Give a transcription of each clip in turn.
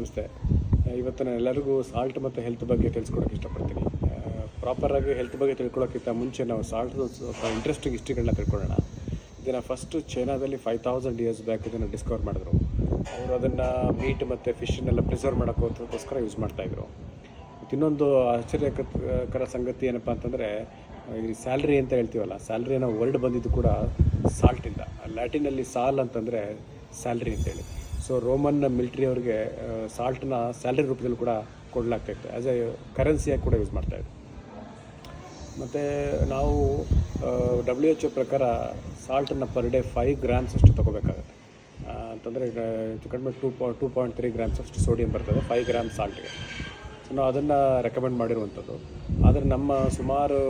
ನಮಸ್ತೆ. ಇವತ್ತು ನಾನು ಎಲ್ಲರಿಗೂ ಸಾಲ್ಟ್ ಮತ್ತು ಹೆಲ್ತ್ ಬಗ್ಗೆ ತಿಳಿಸ್ಕೊಡೋಕೆ ಇಷ್ಟಪಡ್ತೀನಿ. ಪ್ರಾಪರಾಗಿ ಹೆಲ್ತ್ ಬಗ್ಗೆ ತಿಳ್ಕೊಳ್ಳೋಕ್ಕಿಂತ ಮುಂಚೆ ನಾವು ಸಾಲ್ಟ್ದು ಸ್ವಲ್ಪ ಇಂಟ್ರೆಸ್ಟಿಂಗ್ ಹಿಸ್ಟ್ರಿಗಳನ್ನ ತಿಳ್ಕೊಳ್ಳೋಣ. ಇದನ್ನು ಫಸ್ಟು ಚೈನಾದಲ್ಲಿ 5000 ಇಯರ್ಸ್ ಬ್ಯಾಕ್ ಇದನ್ನು ಡಿಸ್ಕವರ್ ಮಾಡಿದ್ರು. ಅವರು ಅದನ್ನು ಮೀಟ್ ಮತ್ತು ಫಿಶನ್ನೆಲ್ಲ ಪ್ರಿಸರ್ವ್ ಮಾಡೋಕ್ಕೋಸ್ಕರ ಯೂಸ್ ಮಾಡ್ತಾಯಿದ್ರು. ಇನ್ನೊಂದು ಆಶ್ಚರ್ಯಕರ ಸಂಗತಿ ಏನಪ್ಪ ಅಂತಂದರೆ, ಈ ಸ್ಯಾಲ್ರಿ ಅಂತ ಹೇಳ್ತೀವಲ್ಲ, ಸ್ಯಾಲ್ರಿ ಅನ್ನೋ ವರ್ಡ್ ಬಂದಿದ್ದು ಕೂಡ ಸಾಲ್ಟಿಂದ. ಲ್ಯಾಟಿನಲ್ಲಿ ಸಾಲ್ ಅಂತಂದರೆ ಸ್ಯಾಲ್ರಿ ಅಂತೇಳಿ. ಸೊ ರೋಮನ್ ಮಿಲಿಟ್ರಿ ಅವ್ರಿಗೆ ಸಾಲ್ಟನ್ನ ಸ್ಯಾಲ್ರಿ ರೂಪದಲ್ಲಿ ಕೂಡ ಕೊಡಲಾಗ್ತಾಯಿತ್ತು. ಆ್ಯಸ್ ಎ ಕರೆನ್ಸಿಯಾಗಿ ಕೂಡ ಯೂಸ್ ಮಾಡ್ತಾಯಿದ್ರು. ಮತ್ತು ನಾವು WHO ಪ್ರಕಾರ ಸಾಲ್ಟನ್ನು ಪರ್ ಡೇ 5 ಗ್ರಾಮ್ಸ್ ಅಷ್ಟು ತೊಗೋಬೇಕಾಗುತ್ತೆ. ಅಂತಂದರೆ ಕಡಿಮೆ 2.3 ಗ್ರಾಮ್ಸ್ ಅಷ್ಟು ಸೋಡಿಯಂ ಬರ್ತದೆ 5 ಗ್ರಾಮ್ ಸಾಲ್ಟಿಗೆ. ಸೊ ನಾವು ಅದನ್ನು ರೆಕಮೆಂಡ್ ಮಾಡಿರುವಂಥದ್ದು. ಆದರೆ ನಮ್ಮ ಸುಮಾರು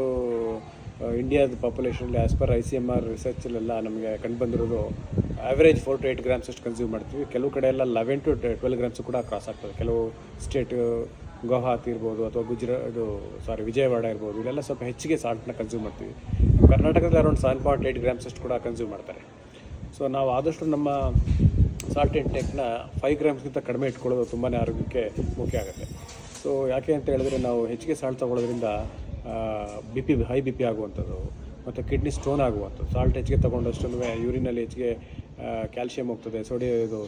ಇಂಡಿಯಾದ ಪಾಪ್ಯುಲೇಷನಲ್ಲಿ ಆ್ಯಸ್ ಪರ್ ICMR ರಿಸರ್ಚಲ್ಲೆಲ್ಲ ನಮಗೆ ಕಂಡುಬಂದಿರೋದು ಆ್ಯಾವ್ರೇಜ್ 4 to 8 ಗ್ರಾಮ್ಸ್ ಅಷ್ಟು ಕನ್ಸ್ಯೂಮ್ ಮಾಡ್ತೀವಿ. ಕೆಲವು ಕಡೆ ಎಲ್ಲ 11 to 12 ಗ್ರಾಮ್ಸು ಕೂಡ ಕ್ರಾಸ್ ಆಗ್ತದೆ. ಕೆಲವು ಸ್ಟೇಟ್ ಗುವಾಹತಿ ಇರ್ಬೋದು ಅಥವಾ ವಿಜಯವಾಡ ಇರ್ಬೋದು, ಇಲ್ಲೆಲ್ಲ ಸ್ವಲ್ಪ ಹೆಚ್ಚಿಗೆ ಸಾಲ್ಟನ್ನ ಕನ್ಸ್ಯೂಮ್ ಮಾಡ್ತೀವಿ. ಕರ್ನಾಟಕದಲ್ಲಿ ಅರೌಂಡ್ 7.8 ಗ್ರಾಮ್ಸ್ ಅಷ್ಟು ಕೂಡ ಕನ್ಸ್ಯೂಮ್ ಮಾಡ್ತಾರೆ. ಸೊ ನಾವು ಆದಷ್ಟು ನಮ್ಮ ಸಾಲ್ಟ್ ಇಂಟೇಕ್ನ 5 ಗ್ರಾಮ್ಸ್ಗಿಂತ ಕಡಿಮೆ ಇಟ್ಕೊಳ್ಳೋದು ತುಂಬಾ ಆರೋಗ್ಯಕ್ಕೆ ಮುಖ್ಯ ಆಗುತ್ತೆ. ಸೊ ಯಾಕೆ ಅಂತ ಹೇಳಿದ್ರೆ, ನಾವು ಹೆಚ್ಚಿಗೆ ಸಾಲ್ಟ್ ತೊಗೊಳ್ಳೋದ್ರಿಂದ ಹೈ ಬಿ ಪಿ ಆಗುವಂಥದ್ದು ಮತ್ತು ಕಿಡ್ನಿ ಸ್ಟೋನ್ ಆಗುವಂಥದ್ದು. ಸಾಲ್ಟ್ ಹೆಚ್ಚಿಗೆ ತೊಗೊಂಡಷ್ಟು ಯೂರಿನಲ್ಲಿ ಹೆಚ್ಚಿಗೆ ಕ್ಯಾಲ್ಶಿಯಂ ಹೋಗ್ತದೆ.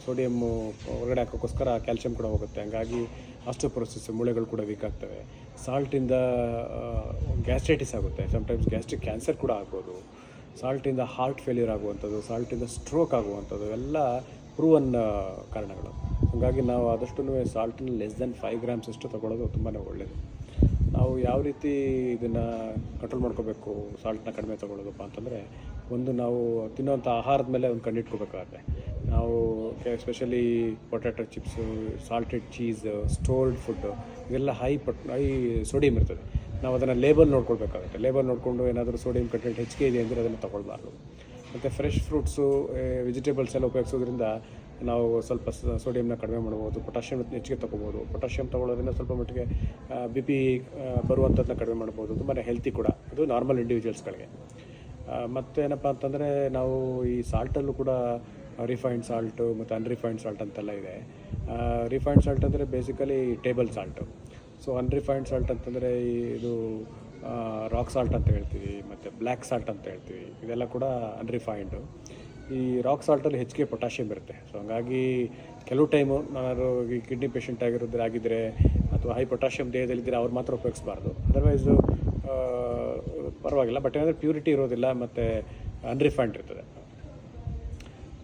ಸೋಡಿಯಮ್ಮು ಹೊರಗಡೆ ಹಾಕೋಕ್ಕೋಸ್ಕರ ಕ್ಯಾಲ್ಶಿಯಂ ಕೂಡ ಹೋಗುತ್ತೆ. ಹಂಗಾಗಿ ಆಸ್ಟಿಯೋಪೊರೋಸಿಸ್, ಮೂಳೆಗಳು ಕೂಡ ವೀಕ್ ಆಗ್ತವೆ. ಸಾಲ್ಟಿಂದ ಗ್ಯಾಸ್ಟ್ರೈಟಿಸ್ ಆಗುತ್ತೆ, ಸಮಟೈಮ್ಸ್ ಗ್ಯಾಸ್ಟ್ರಿಕ್ ಕ್ಯಾನ್ಸರ್ ಕೂಡ ಆಗ್ಬೋದು. ಸಾಲ್ಟಿಂದ ಹಾರ್ಟ್ ಫೇಲ್ಯೂರ್ ಆಗುವಂಥದ್ದು, ಸಾಲ್ಟಿಂದ ಸ್ಟ್ರೋಕ್ ಆಗುವಂಥದ್ದು ಎಲ್ಲ ಪ್ರೂವನ್ ಕಾರಣಗಳು. ಹಾಗಾಗಿ ನಾವು ಆದಷ್ಟು ಸಾಲ್ಟನ್ನು ಲೆಸ್ ದೆನ್ 5 ಗ್ರಾಮ್ಸ್ ಅಷ್ಟು ತೊಗೊಳ್ಳೋದು ತುಂಬಾ ಒಳ್ಳೆಯದು. ನಾವು ಯಾವ ರೀತಿ ಇದನ್ನು ಕಂಟ್ರೋಲ್ ಮಾಡ್ಕೋಬೇಕು, ಸಾಲ್ಟನ್ನ ಕಡಿಮೆ ತೊಗೊಳ್ಳೋದಪ್ಪ ಅಂತಂದರೆ, ಒಂದು ನಾವು ತಿನ್ನೋವಂಥ ಆಹಾರದ ಮೇಲೆ ಒಂದು ಕಂಡಿಟ್ಕೋಬೇಕಾಗುತ್ತೆ. ನಾವು especially potato chips, salted cheese, stored food ಇದೆಲ್ಲ ಹೈ ಸೋಡಿಯಂ ಇರ್ತದೆ. ನಾವು ಅದನ್ನು ಲೇಬಲ್ ನೋಡ್ಕೊಳ್ಬೇಕಾಗುತ್ತೆ. ಲೇಬಲ್ ನೋಡಿಕೊಂಡು ಏನಾದರೂ ಸೋಡಿಯಂ ಕಂಟೆಂಟ್ ಹೆಚ್ಚಿಗೆ ಇದೆ ಅಂದರೆ ಅದನ್ನು ತೊಗೊಳ್ಬಾರ್ದು. ಮತ್ತು ಫ್ರೆಶ್ ಫ್ರೂಟ್ಸು, ವೆಜಿಟೇಬಲ್ಸ್ ಎಲ್ಲ ಉಪಯೋಗಿಸೋದ್ರಿಂದ ನಾವು ಸ್ವಲ್ಪ ಸೋಡಿಯಂನ ಕಡಿಮೆ ಮಾಡ್ಬೋದು. ಪೊಟ್ಯಾಷಿಯಮ್ ಹೆಚ್ಚಿಗೆ ತೊಗೋಬೋದು. ಪೊಟ್ಯಾಷಿಯಮ್ ತೊಗೊಳ್ಳೋದ್ರಿಂದ ಸ್ವಲ್ಪ ಮಟ್ಟಿಗೆ BP ಬರುವಂಥದ್ದನ್ನ ಕಡಿಮೆ ಮಾಡ್ಬೋದು. ತುಂಬಾ ಹೆಲ್ತಿ ಕೂಡ ಇದು ನಾರ್ಮಲ್ ಇಂಡಿವಿಜುವಲ್ಸ್ಗಳಿಗೆ. ಮತ್ತೇನಪ್ಪ ಅಂತಂದರೆ, ನಾವು ಈ ಸಾಲ್ಟಲ್ಲೂ ಕೂಡ ರಿಫೈನ್ಡ್ ಸಾಲ್ಟು ಮತ್ತು ಅನ್ರಿಫೈನ್ಡ್ ಸಾಲ್ಟ್ ಅಂತೆಲ್ಲ ಇದೆ. ರಿಫೈನ್ಡ್ ಸಾಲ್ಟ್ ಅಂದರೆ basically table salt. So unrefined salt ಅಂತಂದರೆ ಇದು ರಾಕ್ ಸಾಲ್ಟ್ ಅಂತ ಹೇಳ್ತೀವಿ, ಮತ್ತು ಬ್ಲ್ಯಾಕ್ ಸಾಲ್ಟ್ ಅಂತ ಹೇಳ್ತೀವಿ. ಇದೆಲ್ಲ ಕೂಡ ಅನ್ರಿಫೈನ್ಡು. ಈ ರಾಕ್ ಸಾಲ್ಟಲ್ಲಿ ಹೆಚ್ಚಿಗೆ ಪೊಟ್ಯಾಷಿಯಮ್ ಇರುತ್ತೆ. ಸೊ ಹಂಗಾಗಿ ಕೆಲವು ಟೈಮು ನಾನು ಈ ಕಿಡ್ನಿ ಪೇಷಂಟ್ ಆಗಿದ್ದರೆ ಅಥವಾ ಹೈ ಪೊಟ್ಯಾಷಿಯಮ್ ದೇಹದಲ್ಲಿದ್ದರೆ ಅವ್ರು ಮಾತ್ರ ಉಪಯೋಗಿಸ್ಬಾರ್ದು. ಅದರ್ವೈಸು ಪರವಾಗಿಲ್ಲ. ಬಟ್ ಏನಂದರೆ ಪ್ಯೂರಿಟಿ ಇರೋದಿಲ್ಲ ಮತ್ತು ಅನ್ರಿಫೈನ್ಡ್ ಇರ್ತದೆ.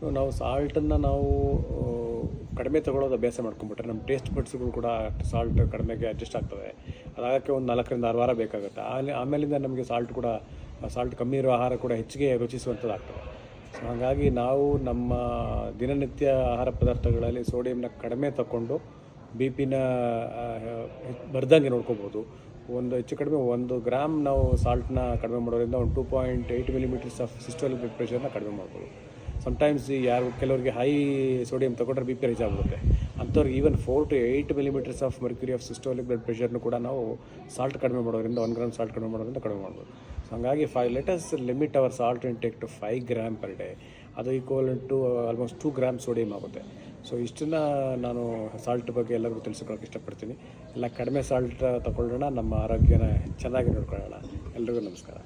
ಸೊ ನಾವು ಸಾಲ್ಟನ್ನು ನಾವು ಕಡಿಮೆ ತೊಗೊಳ್ಳೋದು ಅಭ್ಯಾಸ ಮಾಡ್ಕೊಂಬಿಟ್ರೆ ನಮ್ಮ ಟೇಸ್ಟ್ ಬಡ್ಸ್ಗಳು ಕೂಡ ಸಾಲ್ಟ್ ಕಡಿಮೆಗೆ ಅಡ್ಜಸ್ಟ್ ಆಗ್ತದೆ. ಅದಾಗಕ್ಕೆ ಒಂದು 4 ರಿಂದ 6 ವಾರ ಬೇಕಾಗುತ್ತೆ. ಆಮೇಲಿಂದ ನಮಗೆ ಸಾಲ್ಟ್ ಕಮ್ಮಿ ಇರೋ ಆಹಾರ ಕೂಡ ಹೆಚ್ಚಿಗೆ ರುಚಿಸುವಂಥದ್ದಾಗ್ತದೆ. ಸೊ ಹಾಗಾಗಿ ನಾವು ನಮ್ಮ ದಿನನಿತ್ಯ ಆಹಾರ ಪದಾರ್ಥಗಳಲ್ಲಿ ಸೋಡಿಯಂನ ಕಡಿಮೆ ತಗೊಂಡು BP ಬರ್ದಂಗೆ ನೋಡ್ಕೋಬೋದು. ಒಂದು ಹೆಚ್ಚು ಕಡಿಮೆ 1 ಗ್ರಾಮ್ ನಾವು ಸಾಲ್ಟನ್ನ ಕಡಿಮೆ ಮಾಡೋದ್ರಿಂದ ಒಂದು 2.8 ಮಿಲಿಮೀಟರ್ಸ್ ಆಫ್ ಸಿಸ್ಟೋಲಿಕ್ ಬ್ಲಡ್ ಪ್ರೆಷರ್ನ ಕಡಿಮೆ ಮಾಡ್ಬೋದು. ಸಮ್ಟೈಮ್ಸ್ ಕೆಲವರಿಗೆ ಹೈ ಸೋಡಿಯಂ ತೊಗೊಂಡ್ರೆ BP ರೈಸ್ ಆಗುತ್ತೆ. ಅಂಥವ್ರಿಗೆ even 4 to 8 millimetres of mercury of systolic blood ಪ್ರೆಷರ್ನು ಕೂಡ ನಾವು ಸಾಲ್ಟ್ ಕಡಿಮೆ ಮಾಡೋದ್ರಿಂದ 1 ಗ್ರಾಮ್ ಸಾಲ್ಟ್ ಕಡಿಮೆ ಮಾಡೋದ್ರಿಂದ ಕಡಿಮೆ ಮಾಡ್ಬೋದು. ಸೊ ಹಾಗಾಗಿ let us limit our salt intake to 5 gram per day. ಅದು equivalent to almost 2 gram sodium ಆಗುತ್ತೆ. ಸೊ ಇಷ್ಟನ್ನು ನಾನು ಸಾಲ್ಟ್ ಬಗ್ಗೆ ಎಲ್ಲರಿಗೂ ತಿಳಿಸ್ಕೊಳ್ಳೋಕೆ ಇಷ್ಟಪಡ್ತೀನಿ. ಎಲ್ಲ ಕಡಿಮೆ ಸಾಲ್ಟ್ ತಗೊಳ್ಳೋಣ, ನಮ್ಮ ಆರೋಗ್ಯನ ಚೆನ್ನಾಗಿ ನೋಡ್ಕೊಳ್ಳೋಣ. ಎಲ್ರಿಗೂ ನಮಸ್ಕಾರ.